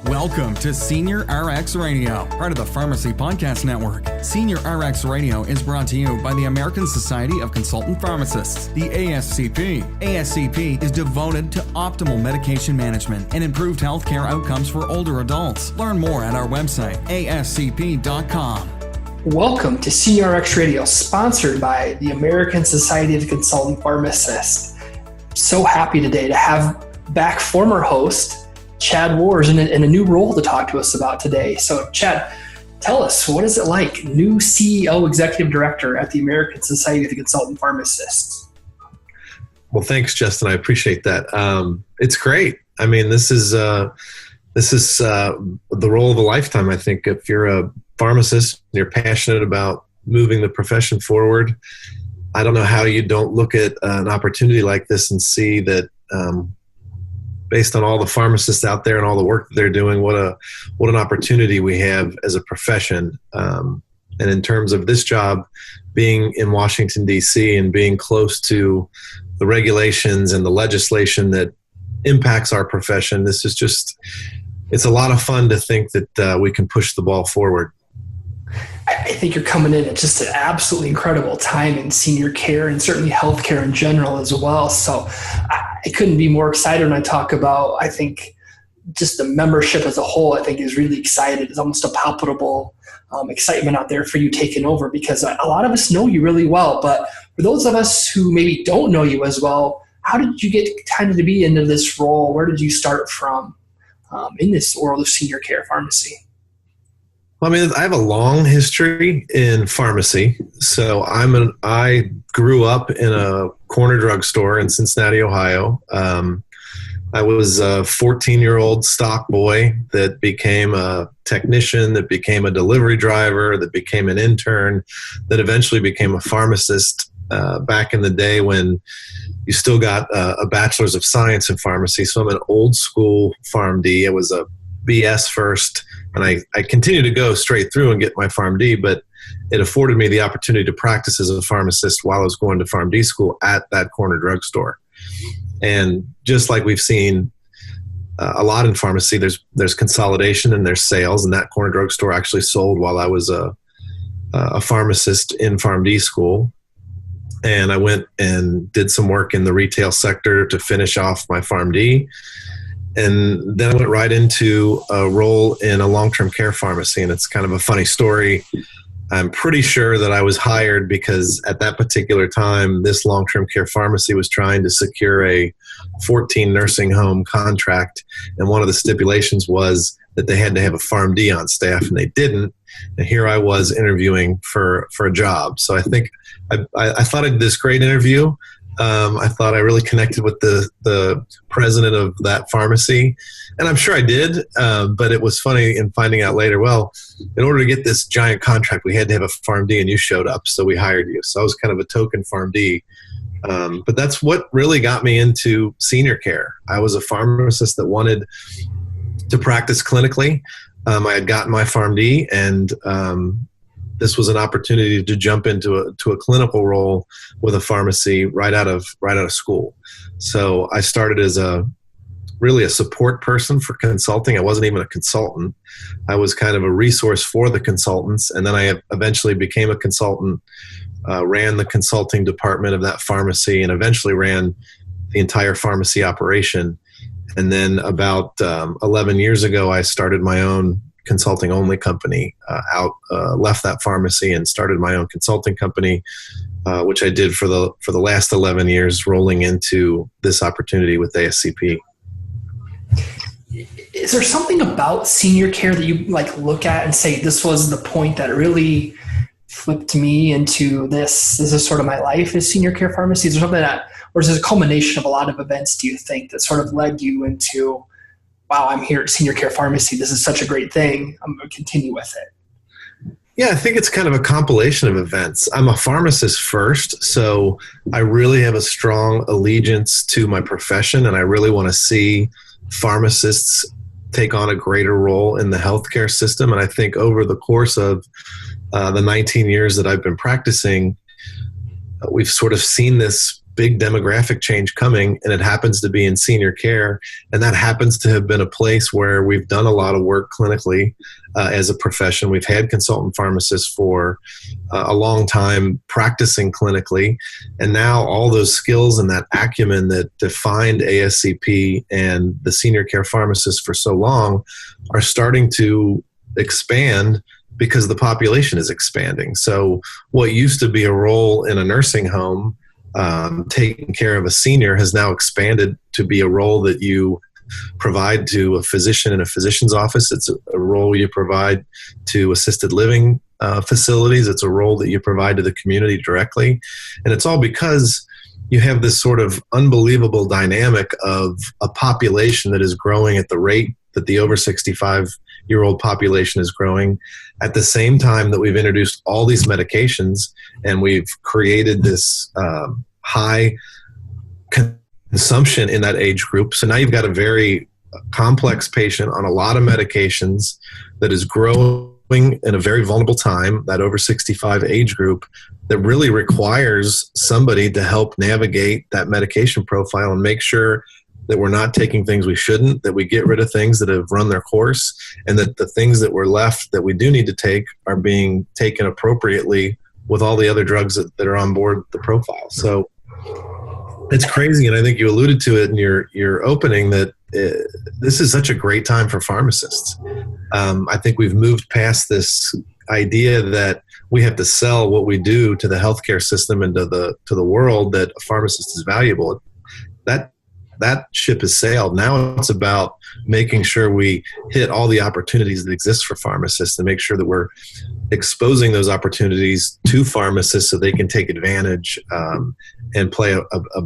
Welcome to SenioRx Radio, part of the Pharmacy Podcast Network. SenioRx Radio is brought to you by the American Society of Consultant Pharmacists, the ASCP. ASCP is devoted to optimal medication management and improved healthcare outcomes for older adults. Learn more at our website, ascp.com. Welcome to SenioRx Radio, sponsored by the American Society of Consultant Pharmacists. So happy today to have back former host Chad Worz in a new role to talk to us about today. So Chad, tell us, what is it like, new CEO, Executive Director at the American Society of Consultant Pharmacists? Well, thanks, Justin. I appreciate that. It's great. I mean, this is the role of a lifetime. I think if you're a pharmacist and you're passionate about moving the profession forward, I don't know how you don't look at an opportunity like this and see that based on all the pharmacists out there and all the work that they're doing, what an opportunity we have as a profession. And in terms of this job, being in Washington, D.C. and being close to the regulations and the legislation that impacts our profession, this is just, it's a lot of fun to think that we can push the ball forward. I think you're coming in at just an absolutely incredible time in senior care and certainly healthcare in general as well. So I couldn't be more excited when I talk about, I think, just the membership as a whole, I think is really excited. It's almost a palpable excitement out there for you taking over, because a lot of us know you really well. But for those of us who maybe don't know you as well, how did you get kind of to be into this role? Where did you start from in this world of senior care pharmacy? Well, I mean, I have a long history in pharmacy. So I grew up in a corner drugstore in Cincinnati, Ohio. I was a 14-year-old stock boy that became a technician, that became a delivery driver, that became an intern, that eventually became a pharmacist back in the day when you still got a bachelor's of science in pharmacy. So I'm an old school PharmD. I was a BS first, and I continued to go straight through and get my PharmD, but it afforded me the opportunity to practice as a pharmacist while I was going to PharmD school at that corner drugstore. And just like we've seen a lot in pharmacy, there's consolidation and there's sales, and that corner drugstore actually sold while I was a pharmacist in PharmD school. And I went and did some work in the retail sector to finish off my PharmD. And then I went right into a role in a long-term care pharmacy. And it's kind of a funny story. I'm pretty sure that I was hired because at that particular time, this long-term care pharmacy was trying to secure a 14 nursing home contract. And one of the stipulations was that they had to have a PharmD on staff, and they didn't. And here I was interviewing for a job. So I think I thought I did this great interview. I thought I really connected with the president of that pharmacy, and I'm sure I did, but it was funny in finding out later, well, in order to get this giant contract, we had to have a PharmD, and you showed up, so we hired you. So I was kind of a token PharmD, but that's what really got me into senior care. I was a pharmacist that wanted to practice clinically. I had gotten my PharmD, and this was an opportunity to jump into a clinical role with a pharmacy right out of school. So I started as really a support person for consulting. I wasn't even a consultant. I was kind of a resource for the consultants. And then I eventually became a consultant, ran the consulting department of that pharmacy, and eventually ran the entire pharmacy operation. And then about 11 years ago, I started my own consulting only company, left that pharmacy and started my own consulting company, which I did for the last 11 years, rolling into this opportunity with ASCP. Is there something about senior care that you look at and say, this was the point that really flipped me into this is sort of my life as senior care pharmacy? Is there something or is it a culmination of a lot of events, do you think, that sort of led you into, wow, I'm here at senior care pharmacy. This is such a great thing. I'm going to continue with it. Yeah, I think it's kind of a compilation of events. I'm a pharmacist first, so I really have a strong allegiance to my profession, and I really want to see pharmacists take on a greater role in the healthcare system. And I think over the course of the 19 years that I've been practicing, we've sort of seen this big demographic change coming, and it happens to be in senior care. And that happens to have been a place where we've done a lot of work clinically as a profession. We've had consultant pharmacists for a long time practicing clinically. And now all those skills and that acumen that defined ASCP and the senior care pharmacists for so long are starting to expand because the population is expanding. So what used to be a role in a nursing home, taking care of a senior, has now expanded to be a role that you provide to a physician in a physician's office. It's a role you provide to assisted living facilities. It's a role that you provide to the community directly. And it's all because you have this sort of unbelievable dynamic of a population that is growing at the rate that the over 65-year-old population is growing, at the same time that we've introduced all these medications and we've created this high consumption in that age group. So now you've got a very complex patient on a lot of medications that is growing in a very vulnerable time, that over 65 age group, that really requires somebody to help navigate that medication profile and make sure that we're not taking things we shouldn't, that we get rid of things that have run their course, and that the things that were left that we do need to take are being taken appropriately with all the other drugs that are on board the profile. So it's crazy, and I think you alluded to it in your opening, that this is such a great time for pharmacists. I think we've moved past this idea that we have to sell what we do to the healthcare system and to the world, that a pharmacist is valuable. That ship has sailed. Now it's about making sure we hit all the opportunities that exist for pharmacists and make sure that we're exposing those opportunities to pharmacists so they can take advantage and play a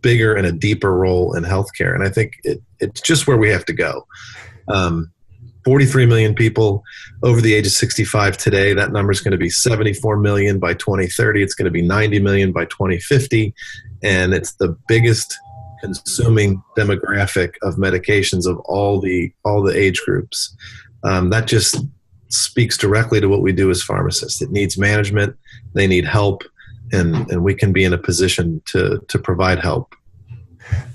bigger and a deeper role in healthcare. And I think it's just where we have to go. 43 million people over the age of 65 today. That number is going to be 74 million by 2030. It's going to be 90 million by 2050. And it's the biggest consuming demographic of medications of all the age groups. That just speaks directly to what we do as pharmacists. It needs management, they need help, and we can be in a position to provide help.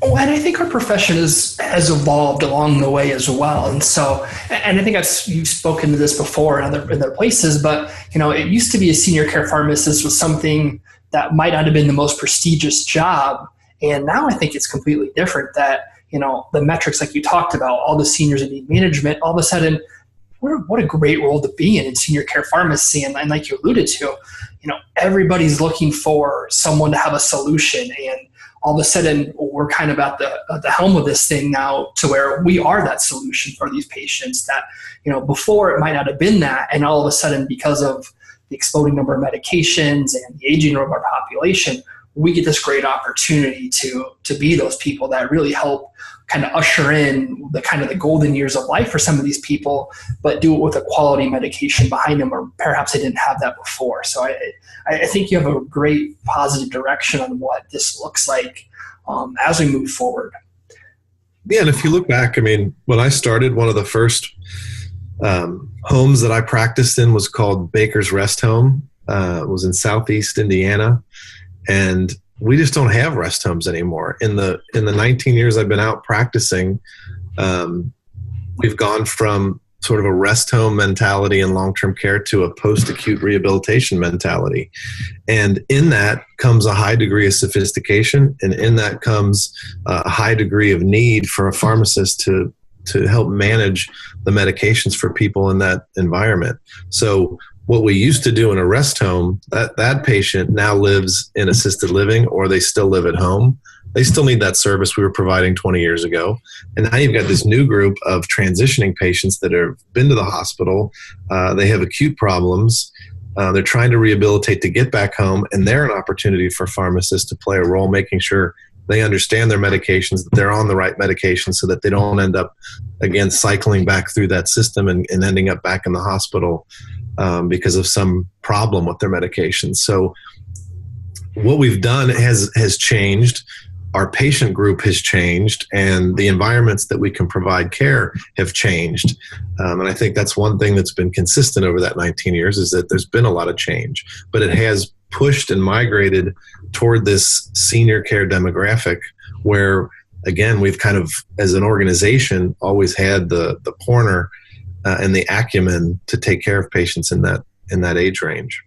Oh, and I think our profession has evolved along the way as well. And so, and I think you've spoken to this before in other places, but it used to be a senior care pharmacist was something that might not have been the most prestigious job. And now I think it's completely different, that, the metrics like you talked about, all the seniors that need management, all of a sudden, what a great role to be in senior care pharmacy. And like you alluded to, everybody's looking for someone to have a solution. And all of a sudden, we're kind of at the helm of this thing now, to where we are that solution for these patients that, before it might not have been that. And all of a sudden, because of the exploding number of medications and the aging of our population, we get this great opportunity to be those people that really help kind of usher in the golden years of life for some of these people, but do it with a quality medication behind them, or perhaps they didn't have that before. So I think you have a great positive direction on what this looks like as we move forward. Yeah, and if you look back, when I started, one of the first homes that I practiced in was called Baker's Rest Home. It was in Southeast Indiana. And we just don't have rest homes anymore. In the 19 years I've been out practicing, we've gone from sort of a rest home mentality in long-term care to a post-acute rehabilitation mentality. And in that comes a high degree of sophistication, and in that comes a high degree of need for a pharmacist to help manage the medications for people in that environment. So what we used to do in a rest home, that patient now lives in assisted living, or they still live at home. They still need that service we were providing 20 years ago. And now you've got this new group of transitioning patients that have been to the hospital. They have acute problems. They're trying to rehabilitate to get back home, and they're an opportunity for pharmacists to play a role, making sure they understand their medications, that they're on the right medication, so that they don't end up, again, cycling back through that system and ending up back in the hospital because of some problem with their medications. So what we've done has changed. Our patient group has changed, and the environments that we can provide care have changed. And I think that's one thing that's been consistent over that 19 years, is that there's been a lot of change, but it has pushed and migrated toward this senior care demographic where, again, we've kind of, as an organization, always had the corner and the acumen to take care of patients in that age range.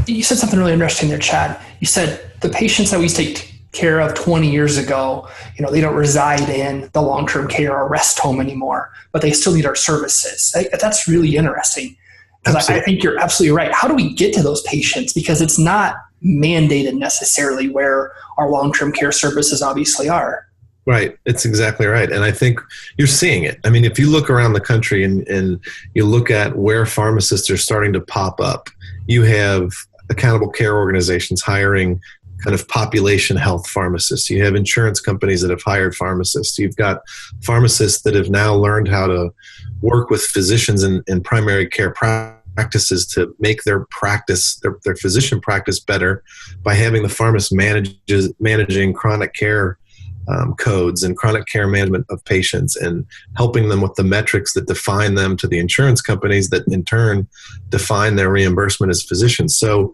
You said something really interesting there, Chad. You said the patients that we take care of 20 years ago, they don't reside in the long-term care or rest home anymore, but they still need our services. That's really interesting, because I think you're absolutely right. How do we get to those patients? Because it's not mandated necessarily where our long-term care services obviously are. Right. It's exactly right. And I think you're seeing it. I mean, if you look around the country and you look at where pharmacists are starting to pop up, you have accountable care organizations hiring kind of population health pharmacists. You have insurance companies that have hired pharmacists. You've got pharmacists that have now learned how to work with physicians in primary care practices to make their practice, their physician practice better by having the pharmacist managing chronic care codes and chronic care management of patients and helping them with the metrics that define them to the insurance companies that in turn define their reimbursement as physicians. So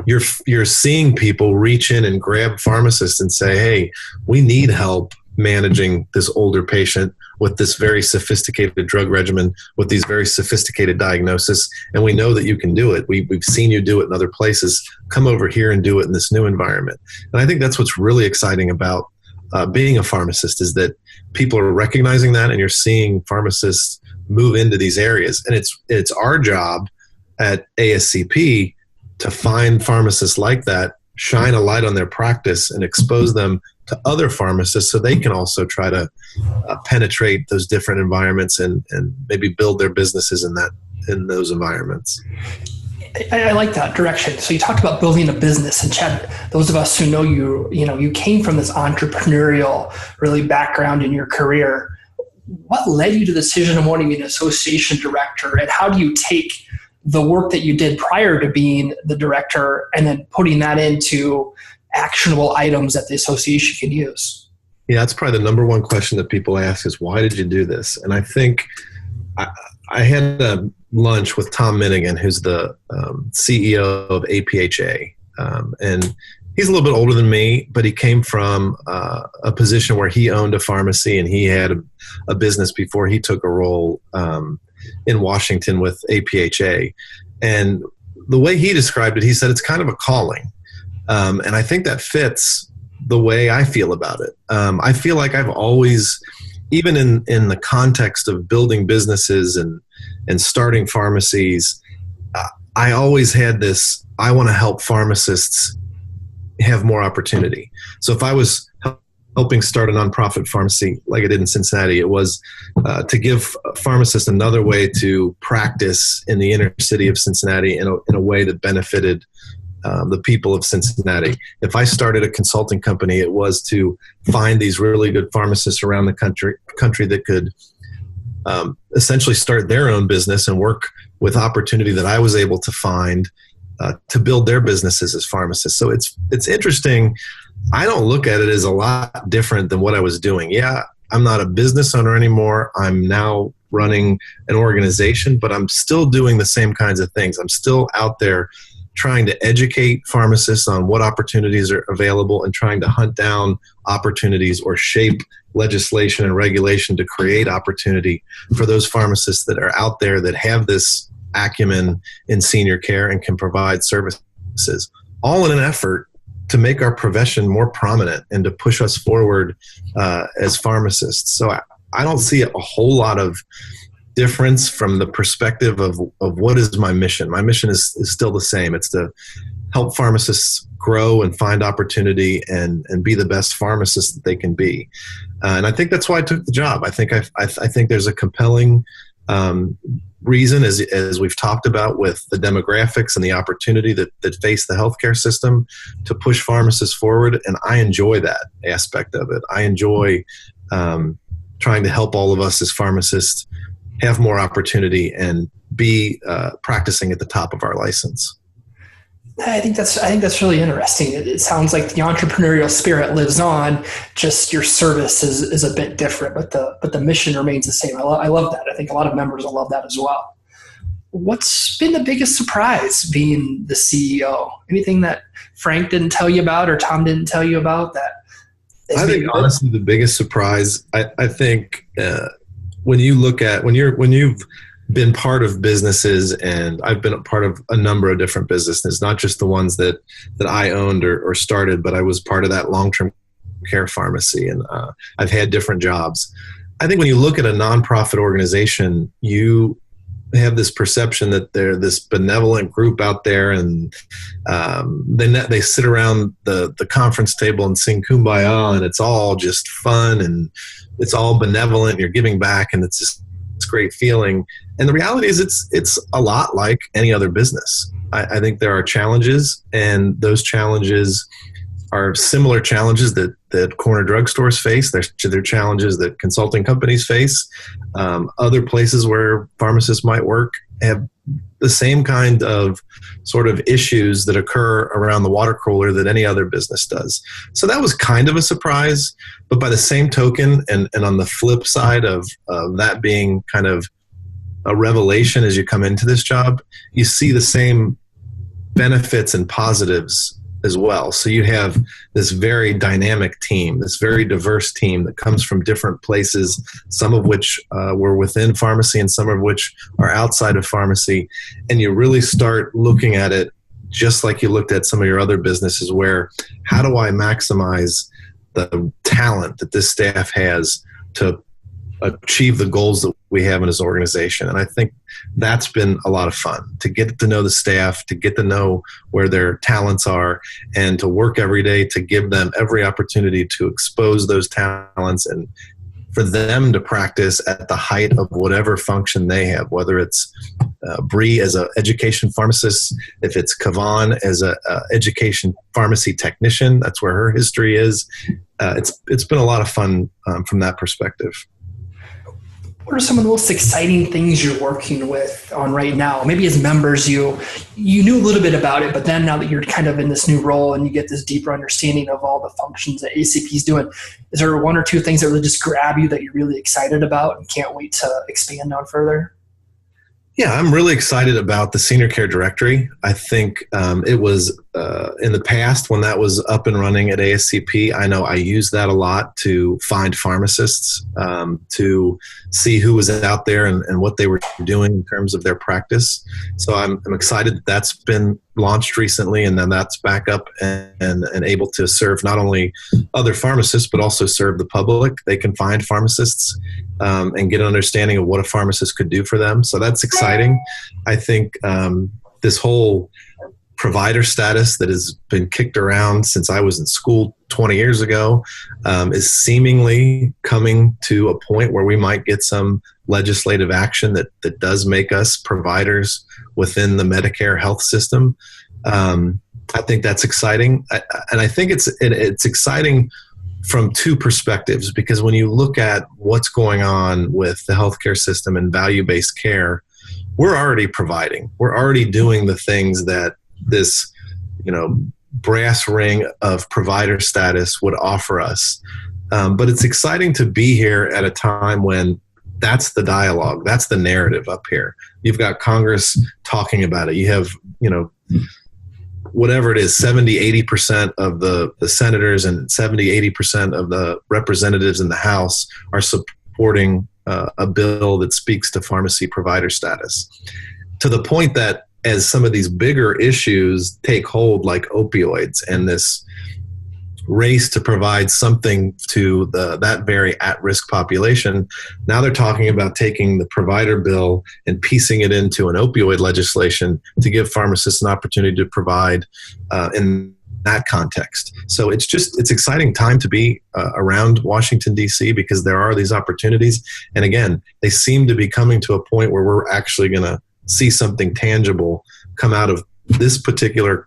you're seeing people reach in and grab pharmacists and say, hey, we need help managing this older patient with this very sophisticated drug regimen, with these very sophisticated diagnoses, and we know that you can do it. We've seen you do it in other places. Come over here and do it in this new environment. And I think that's what's really exciting about being a pharmacist, is that people are recognizing that, and you're seeing pharmacists move into these areas. And it's our job at ASCP to find pharmacists like that, shine a light on their practice, and expose them to other pharmacists so they can also try to penetrate those different environments and maybe build their businesses in those environments. I like that direction. So you talked about building a business, and Chad, those of us who know you came from this entrepreneurial really background in your career. What led you to the decision of wanting to be an association director, and how do you take the work that you did prior to being the director and then putting that into actionable items that the association can use? Yeah, that's probably the number one question that people ask is, why did you do this? And I think I had a lunch with Tom Minigan, who's the CEO of APHA. And he's a little bit older than me, but he came from a position where he owned a pharmacy, and he had a business before he took a role in Washington with APHA. And the way he described it, he said it's kind of a calling. And I think that fits the way I feel about it. I feel like I've always, even in the context of building businesses and starting pharmacies, I always had this, I want to help pharmacists have more opportunity. So if I was helping start a nonprofit pharmacy like I did in Cincinnati, it was to give pharmacists another way to practice in the inner city of Cincinnati in a way that benefited the people of Cincinnati. If I started a consulting company, it was to find these really good pharmacists around the country that could essentially start their own business and work with opportunity that I was able to find to build their businesses as pharmacists. So it's interesting. I don't look at it as a lot different than what I was doing. Yeah, I'm not a business owner anymore. I'm now running an organization, but I'm still doing the same kinds of things. I'm still out there trying to educate pharmacists on what opportunities are available and trying to hunt down opportunities or shape legislation and regulation to create opportunity for those pharmacists that are out there that have this acumen in senior care and can provide services, all in an effort to make our profession more prominent and to push us forward as pharmacists. So I don't see a whole lot of difference from the perspective of what is my mission. My mission is still the same. It's to help pharmacists grow and find opportunity and be the best pharmacists that they can be. And I think that's why I took the job. I think I think there's a compelling reason, as we've talked about, with the demographics and the opportunity that face the healthcare system to push pharmacists forward. And I enjoy that aspect of it. I enjoy trying to help all of us as pharmacists have more opportunity and be practicing at the top of our license. I think that's really interesting. It sounds like the entrepreneurial spirit lives on. Just your service is a bit different, but the mission remains the same. I love that. I think a lot of members will love that as well. what's been the biggest surprise being the CEO? Anything that Frank didn't tell you about or Tom didn't tell you about that? I think honestly, the biggest surprise, I think when you've been part of businesses, and I've been a part of a number of different businesses, not just the ones that I owned or started, but I was part of that long-term care pharmacy, and I've had different jobs. I think when you look at a nonprofit organization, you have this perception that they're this benevolent group out there, and they sit around the conference table and sing Kumbaya, and it's all just fun, and it's all benevolent, and you're giving back, and it's just this great feeling. And the reality is it's a lot like any other business. I think there are challenges, and those challenges are similar challenges that corner drugstores face. They're challenges that consulting companies face. Other places where pharmacists might work have the same kind of sort of issues that occur around the water cooler that any other business does. So that was kind of a surprise. But by the same token, and on the flip side of that being kind of a revelation as you come into this job, you see the same benefits and positives as well. So you have this very dynamic team, this very diverse team that comes from different places, some of which were within pharmacy and some of which are outside of pharmacy. And you really start looking at it just like you looked at some of your other businesses, where how do I maximize the talent that this staff has to achieve the goals that we have in this organization. And I think that's been a lot of fun, to get to know the staff, to get to know where their talents are, and to work every day to give them every opportunity to expose those talents and for them to practice at the height of whatever function they have, whether it's Bree as an education pharmacist, if it's Kavan as an education pharmacy technician, that's where her history is. It's been a lot of fun from that perspective. What are some of the most exciting things you're working with on right now? Maybe as members, you knew a little bit about it, but then now that you're kind of in this new role and you get this deeper understanding of all the functions that ASCP is doing, is there one or two things that really just grab you that you're really excited about and can't wait to expand on further? Yeah, I'm really excited about the Senior Care Directory. I think it was in the past when that was up and running at ASCP, I know I used that a lot to find pharmacists, to see who was out there and what they were doing in terms of their practice. So I'm excited that that's been launched recently, and then that's back up and able to serve not only other pharmacists, but also serve the public. They can find pharmacists and get an understanding of what a pharmacist could do for them. So that's exciting. I think this whole provider status that has been kicked around since I was in school 20 years ago is seemingly coming to a point where we might get some legislative action that does make us providers within the Medicare health system. I think that's exciting. And I think it's exciting from two perspectives, because when you look at what's going on with the healthcare system and value-based care, we're already providing. We're already doing the things that this, brass ring of provider status would offer us. But it's exciting to be here at a time when that's the dialogue, that's the narrative up here. You've got Congress talking about it. You have, whatever it is, 70-80% of the senators and 70-80% of the representatives in the House are supporting a bill that speaks to pharmacy provider status, to the point that as some of these bigger issues take hold, like opioids and this race to provide something to that very at-risk population, now they're talking about taking the provider bill and piecing it into an opioid legislation to give pharmacists an opportunity to provide in that context. So it's exciting time to be around Washington, D.C., because there are these opportunities. And again, they seem to be coming to a point where we're actually going to see something tangible come out of this particular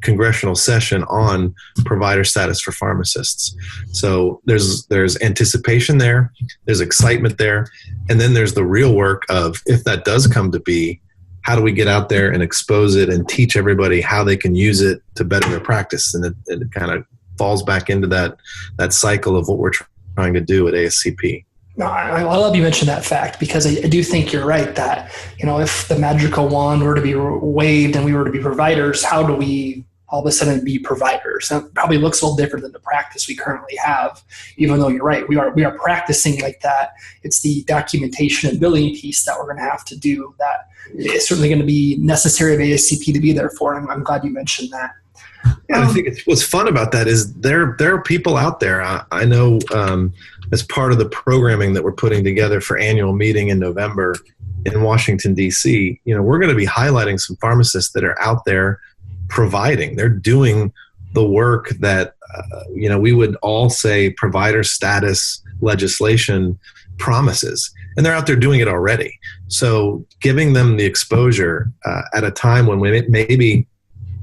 congressional session on provider status for pharmacists. So there's anticipation there, there's excitement there, and then there's the real work of, if that does come to be, how do we get out there and expose it and teach everybody how they can use it to better their practice? And it kind of falls back into that cycle of what we're trying to do at ASCP. No, I love you mentioned that fact, because I do think you're right that, if the magical wand were to be waved and we were to be providers, how do we all of a sudden be providers? That probably looks a little different than the practice we currently have, even though you're right. We are practicing like that. It's the documentation and billing piece that we're going to have to do that is certainly going to be necessary of ASCP to be there for. And I'm glad you mentioned that. Yeah, I think what's fun about that is there are people out there. I know as part of the programming that we're putting together for annual meeting in November in Washington, D.C., we're going to be highlighting some pharmacists that are out there providing. They're doing the work that, we would all say provider status legislation promises. And they're out there doing it already. So giving them the exposure at a time when maybe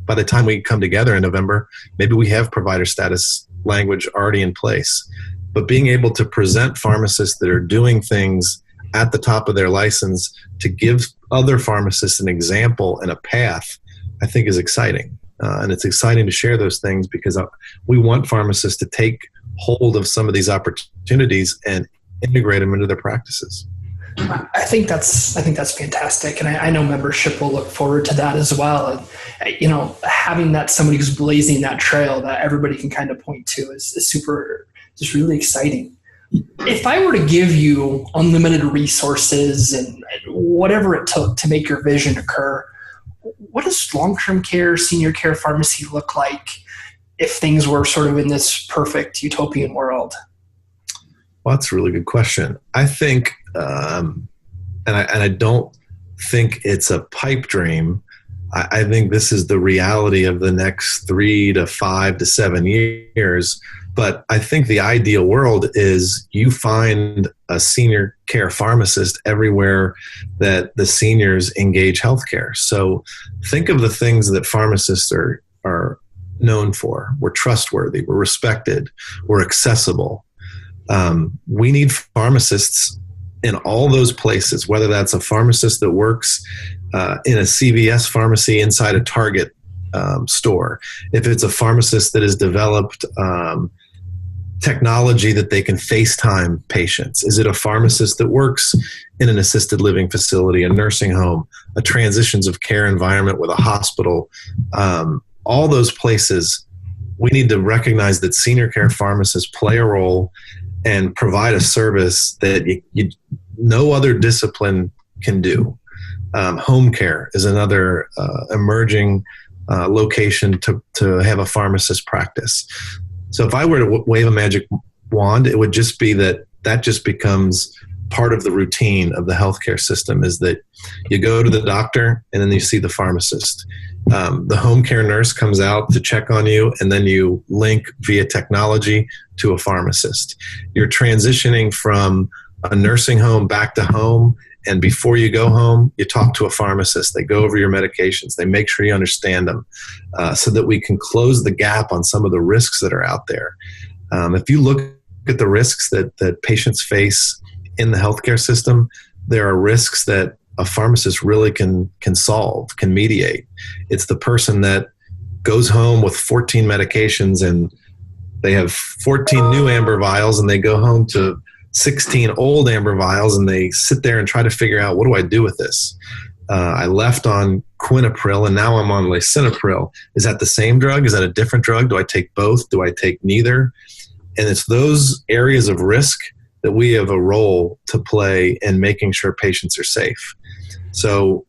by the time we come together in November, maybe we have provider status language already in place. But being able to present pharmacists that are doing things at the top of their license to give other pharmacists an example and a path, I think is exciting. And it's exciting to share those things because we want pharmacists to take hold of some of these opportunities and integrate them into their practices. I think that's fantastic, and I know membership will look forward to that as well. And having that somebody who's blazing that trail that everybody can kind of point to is super, just really exciting. If I were to give you unlimited resources and whatever it took to make your vision occur, what does long-term care, senior care pharmacy look like if things were sort of in this perfect utopian world? Well, that's a really good question. I think, and I don't think it's a pipe dream. I think this is the reality of the next 3 to 5 to 7 years. But I think the ideal world is you find a senior care pharmacist everywhere that the seniors engage healthcare. So think of the things that pharmacists are known for. We're trustworthy, we're respected, we're accessible. We need pharmacists in all those places, whether that's a pharmacist that works in a CVS pharmacy inside a Target store, if it's a pharmacist that has developed technology that they can FaceTime patients, is it a pharmacist that works in an assisted living facility, a nursing home, a transitions of care environment with a hospital, all those places, we need to recognize that senior care pharmacists play a role and provide a service that no other discipline can do. Home care is another emerging location to have a pharmacist practice. So if I were to wave a magic wand, it would just be that just becomes part of the routine of the healthcare system, is that you go to the doctor and then you see the pharmacist. The home care nurse comes out to check on you, and then you link via technology to a pharmacist. You're transitioning from a nursing home back to home, and before you go home, you talk to a pharmacist. They go over your medications. They make sure you understand them so that we can close the gap on some of the risks that are out there. If you look at the risks that patients face in the healthcare system, there are risks that a pharmacist really can solve, can mediate. It's the person that goes home with 14 medications and they have 14 new amber vials, and they go home to 16 old amber vials, and they sit there and try to figure out, what do I do with this? I left on quinapril and now I'm on lisinopril. Is that the same drug? Is that a different drug? Do I take both? Do I take neither? And it's those areas of risk that we have a role to play in making sure patients are safe. So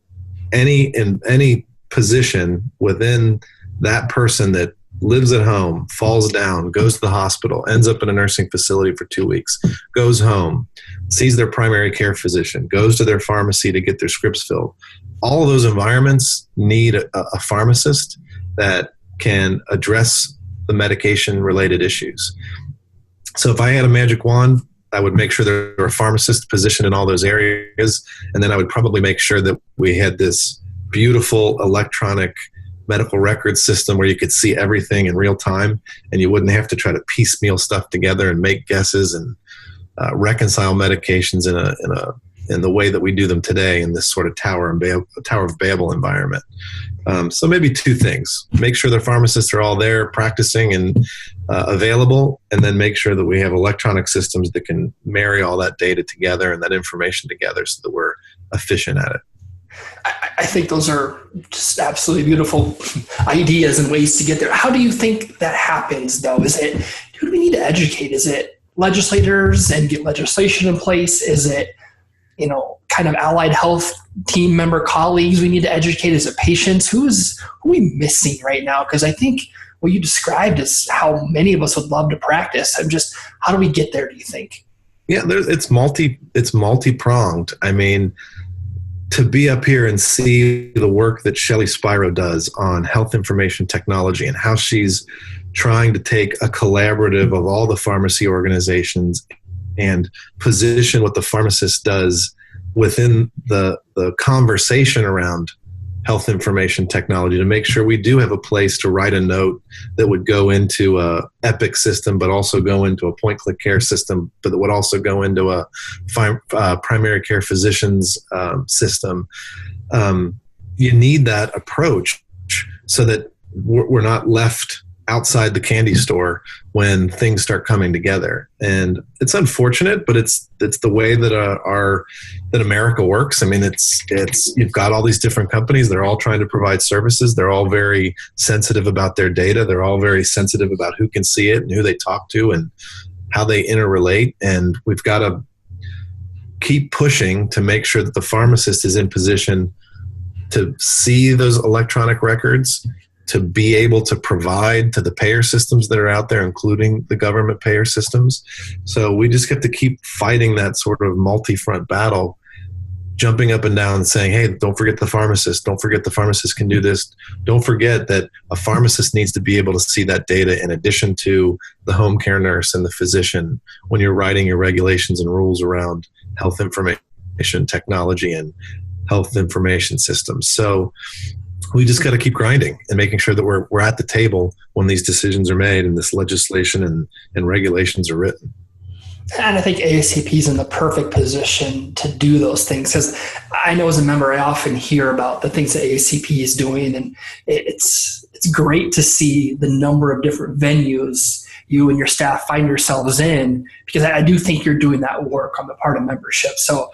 in any position within that person that lives at home, falls down, goes to the hospital, ends up in a nursing facility for 2 weeks, goes home, sees their primary care physician, goes to their pharmacy to get their scripts filled. All of those environments need a pharmacist that can address the medication-related issues. So if I had a magic wand, I would make sure there were pharmacists positioned in all those areas, and then I would probably make sure that we had this beautiful electronic medical record system where you could see everything in real time, and you wouldn't have to try to piecemeal stuff together and make guesses and reconcile medications in a in the way that we do them today in this sort of Tower of Babel environment. So maybe two things: make sure the pharmacists are all there practicing and available, and then make sure that we have electronic systems that can marry all that data together and that information together so that we're efficient at it. I think those are just absolutely beautiful ideas and ways to get there. How do you think that happens, though? Who do we need to educate? Is it legislators and get legislation in place? Is it, kind of allied health team member colleagues we need to educate? Is it patients? Who are we missing right now? Because I think what you described is how many of us would love to practice. How do we get there, do you think? Yeah, it's multi-pronged. I mean, to be up here and see the work that Shelley Spiro does on health information technology and how she's trying to take a collaborative of all the pharmacy organizations and position what the pharmacist does within the conversation around health information technology to make sure we do have a place to write a note that would go into a Epic system, but also go into a point-click care system, but that would also go into a primary care physician's system. You need that approach so that we're not left outside the candy store when things start coming together. And it's unfortunate, but it's the way that that America works. I mean, you've got all these different companies. They're all trying to provide services. They're all very sensitive about their data. They're all very sensitive about who can see it and who they talk to and how they interrelate. And we've got to keep pushing to make sure that the pharmacist is in position to see those electronic records, to be able to provide to the payer systems that are out there, including the government payer systems. So we just get to keep fighting that sort of multi-front battle, jumping up and down and saying, hey, don't forget the pharmacist. Don't forget the pharmacist can do this. Don't forget that a pharmacist needs to be able to see that data in addition to the home care nurse and the physician when you're writing your regulations and rules around health information technology and health information systems. So we just got to keep grinding and making sure that we're at the table when these decisions are made and this legislation and regulations are written. And I think ASCP is in the perfect position to do those things, because I know as a member, I often hear about the things that ASCP is doing, and it's great to see the number of different venues you and your staff find yourselves in, because I do think you're doing that work on the part of membership. So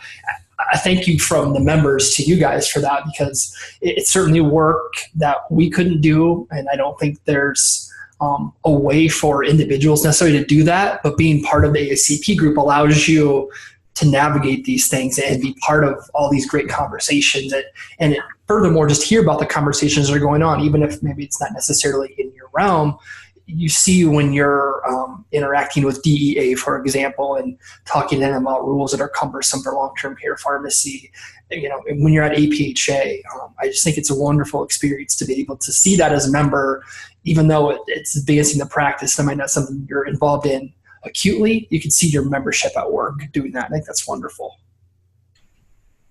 I thank you from the members to you guys for that, because it's certainly work that we couldn't do. And I don't think there's a way for individuals necessarily to do that, but being part of the ASCP group allows you to navigate these things and be part of all these great conversations. And furthermore, just hear about the conversations that are going on, even if maybe it's not necessarily in your realm. You see when you're interacting with DEA, for example, and talking to them about rules that are cumbersome for long-term care pharmacy. When you're at APHA, I just think it's a wonderful experience to be able to see that as a member, even though it's advancing the practice. That might not be something you're involved in acutely. You can see your membership at work doing that. I think that's wonderful.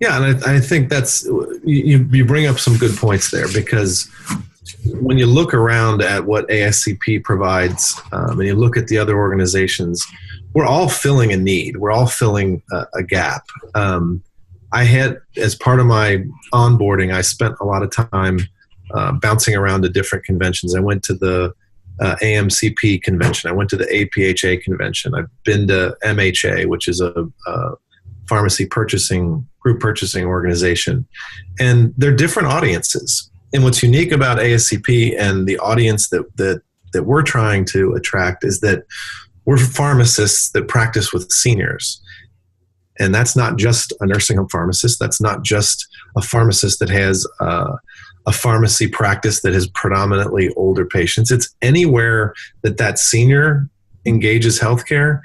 Yeah, and I think that's you bring up some good points there, because when you look around at what ASCP provides and you look at the other organizations, we're all filling a need. We're all filling a gap. I had, as part of my onboarding, I spent a lot of time bouncing around to different conventions. I went to the AMCP convention. I went to the APHA convention. I've been to MHA, which is a pharmacy group purchasing organization. And they're different audiences. And what's unique about ASCP and the audience that we're trying to attract is that we're pharmacists that practice with seniors. And that's not just a nursing home pharmacist. That's not just a pharmacist that has a pharmacy practice that has predominantly older patients. It's anywhere that senior engages healthcare.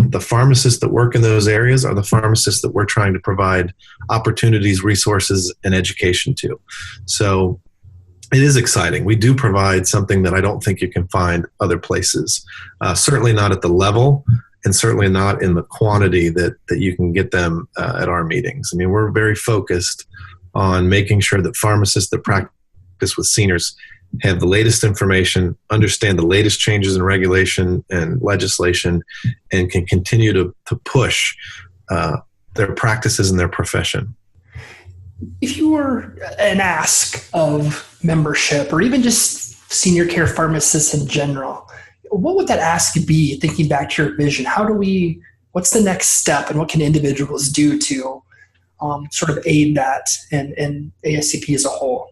The pharmacists that work in those areas are the pharmacists that we're trying to provide opportunities, resources, and education to. So it is exciting. We do provide something that I don't think you can find other places. Certainly not at the level, and certainly not in the quantity that you can get them at our meetings. I mean, we're very focused on making sure that pharmacists that practice with seniors have the latest information, understand the latest changes in regulation and legislation, and can continue to push their practices and their profession. If you were an ask of membership or even just senior care pharmacists in general, what would that ask be, thinking back to your vision? What's the next step, and what can individuals do to sort of aid that and ASCP as a whole?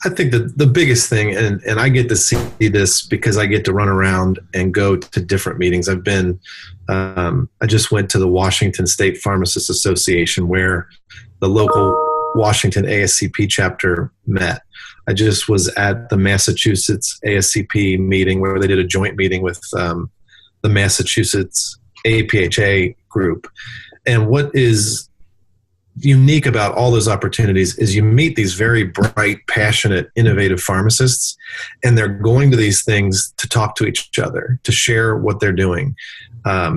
I think that the biggest thing, and I get to see this because I get to run around and go to different meetings. I just went to the Washington State Pharmacists Association, where the local Washington ASCP chapter met. I just was at the Massachusetts ASCP meeting, where they did a joint meeting with the Massachusetts APHA group. And what is unique about all those opportunities is you meet these very bright, passionate, innovative pharmacists, and they're going to these things to talk to each other, to share what they're doing,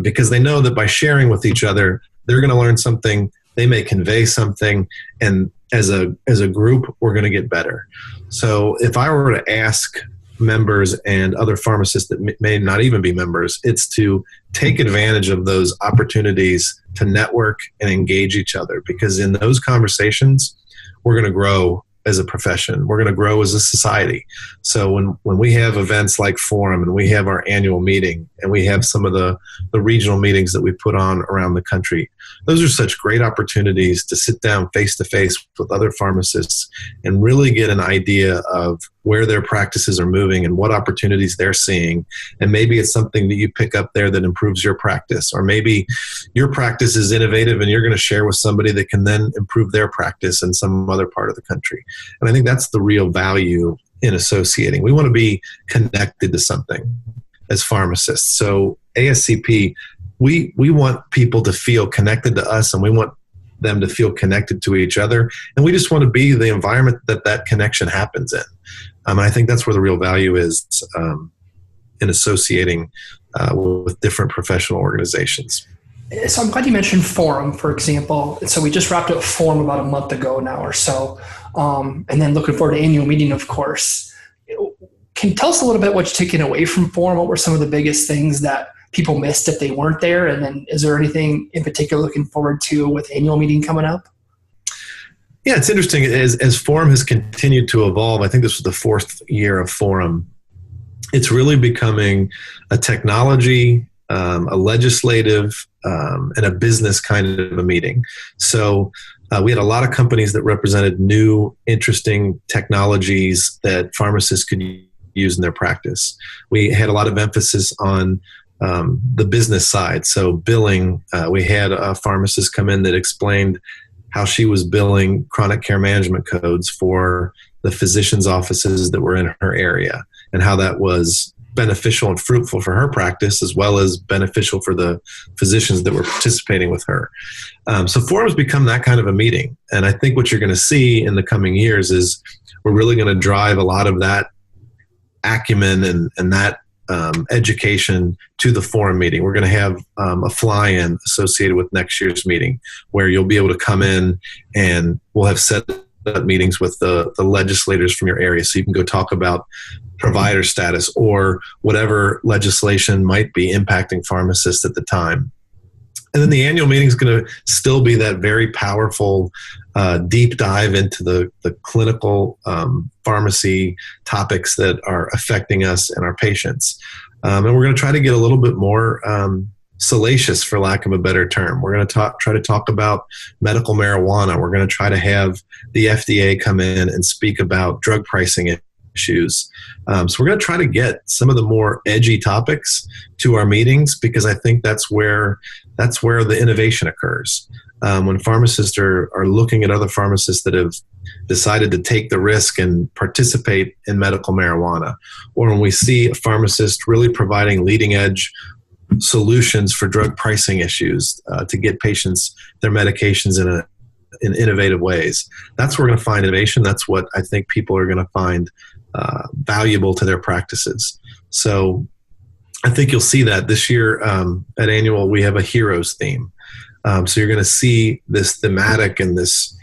because they know that by sharing with each other, they're going to learn something, they may convey something, and as a group, we're going to get better. So if I were to ask members and other pharmacists that may not even be members, it's to take advantage of those opportunities to network and engage each other, because in those conversations, we're going to grow as a profession. We're going to grow as a society. So when we have events like Forum, and we have our annual meeting, and we have some of the regional meetings that we put on around the country, those are such great opportunities to sit down face to face with other pharmacists and really get an idea of where their practices are moving and what opportunities they're seeing. And maybe it's something that you pick up there that improves your practice, or maybe your practice is innovative and you're going to share with somebody that can then improve their practice in some other part of the country. And I think that's the real value in associating. We want to be connected to something as pharmacists. So ASCP, we want people to feel connected to us, and we want them to feel connected to each other. And we just want to be the environment that connection happens in. And I think that's where the real value is in associating with different professional organizations. So I'm glad you mentioned Forum, for example. So we just wrapped up Forum about a month ago now or so. And then looking forward to annual meeting, of course. Can you tell us a little bit what you're taking away from Forum? What were some of the biggest things that people missed if they weren't there? And then is there anything in particular looking forward to with annual meeting coming up? Yeah, it's interesting. As Forum has continued to evolve, I think this was the fourth year of Forum, it's really becoming a technology, a legislative, and a business kind of a meeting. So we had a lot of companies that represented new, interesting technologies that pharmacists could use in their practice. We had a lot of emphasis on the business side. So billing, we had a pharmacist come in that explained how she was billing chronic care management codes for the physician's offices that were in her area, and how that was beneficial and fruitful for her practice, as well as beneficial for the physicians that were participating with her. So Forum's become that kind of a meeting. And I think what you're going to see in the coming years is we're really going to drive a lot of that acumen and that education to the Forum meeting. We're going to have a fly-in associated with next year's meeting, where you'll be able to come in, and we'll have set up meetings with the legislators from your area, so you can go talk about provider status or whatever legislation might be impacting pharmacists at the time. And then the annual meeting is going to still be that very powerful deep dive into the clinical pharmacy topics that are affecting us and our patients. And we're going to try to get a little bit more salacious, for lack of a better term. We're going to try to talk about medical marijuana. We're going to try to have the FDA come in and speak about drug pricing issues. So we're going to try to get some of the more edgy topics to our meetings, because I think that's where the innovation occurs. When pharmacists are looking at other pharmacists that have decided to take the risk and participate in medical marijuana, or when we see a pharmacist really providing leading edge solutions for drug pricing issues to get patients their medications in innovative ways, that's where we're going to find innovation. That's what I think people are going to find valuable to their practices. So I think you'll see that this year at annual, we have a heroes theme. So you're going to see this thematic and this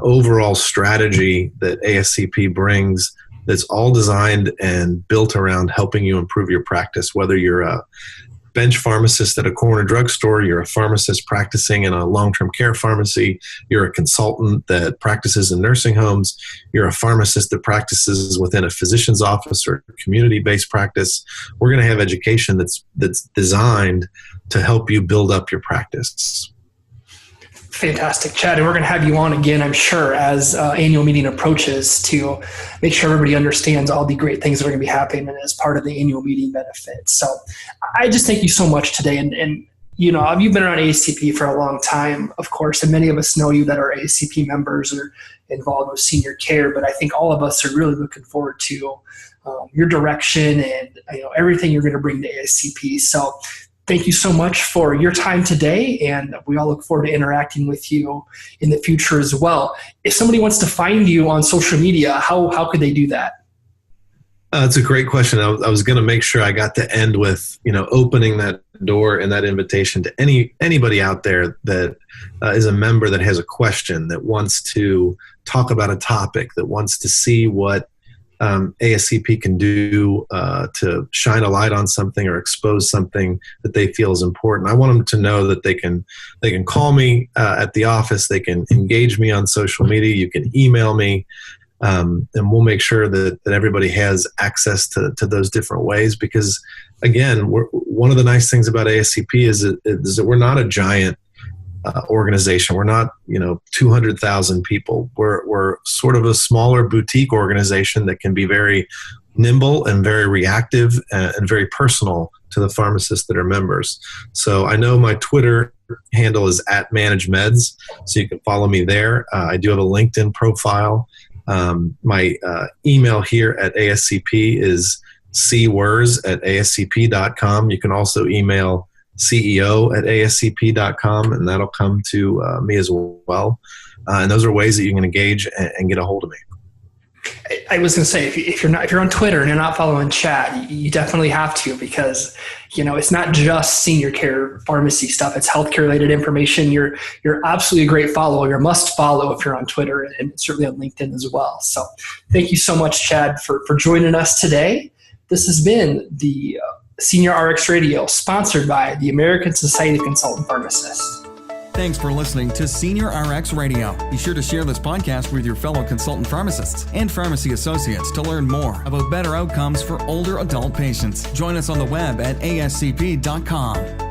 overall strategy that ASCP brings, that's all designed and built around helping you improve your practice, whether you're a bench pharmacist at a corner drugstore, you're a pharmacist practicing in a long-term care pharmacy, you're a consultant that practices in nursing homes, you're a pharmacist that practices within a physician's office or community-based practice. We're going to have education that's designed to help you build up your practice. Fantastic, Chad. And we're going to have you on again, I'm sure, as annual meeting approaches to make sure everybody understands all the great things that are going to be happening as part of the annual meeting benefits. So I just thank you so much today. And you know, you've been around ASCP for a long time, of course, and many of us know you that are ASCP members or involved with senior care. But I think all of us are really looking forward to your direction and everything you're going to bring to ASCP. So thank you so much for your time today, and we all look forward to interacting with you in the future as well. If somebody wants to find you on social media, how could they do that? That's a great question. I was going to make sure I got to end with, opening that door and that invitation to anybody out there that is a member that has a question, that wants to talk about a topic, that wants to see what ASCP can do to shine a light on something or expose something that they feel is important. I want them to know that they can call me at the office. They can engage me on social media. You can email me, and we'll make sure that everybody has access to those different ways. Because again, one of the nice things about ASCP is that we're not a giant organization. We're not, 200,000 people. We're sort of a smaller boutique organization that can be very nimble and very reactive and very personal to the pharmacists that are members. So I know my Twitter handle is @ManageMeds, so you can follow me there. I do have a LinkedIn profile. My email here at ASCP is cworz@ascp.com. You can also email ceo@ascp.com, and that'll come to me as well. And those are ways that you can engage and get a hold of me. I was going to say, if you're on Twitter and you're not following Chad, you definitely have to, because it's not just senior care pharmacy stuff; it's healthcare related information. You're absolutely a great follow. You're a must follow if you're on Twitter, and certainly on LinkedIn as well. So thank you so much, Chad, for joining us today. This has been the SenioRx Radio, sponsored by the American Society of Consultant Pharmacists. Thanks for listening to SenioRx Radio. Be sure to share this podcast with your fellow consultant pharmacists and pharmacy associates to learn more about better outcomes for older adult patients. Join us on the web at ascp.com.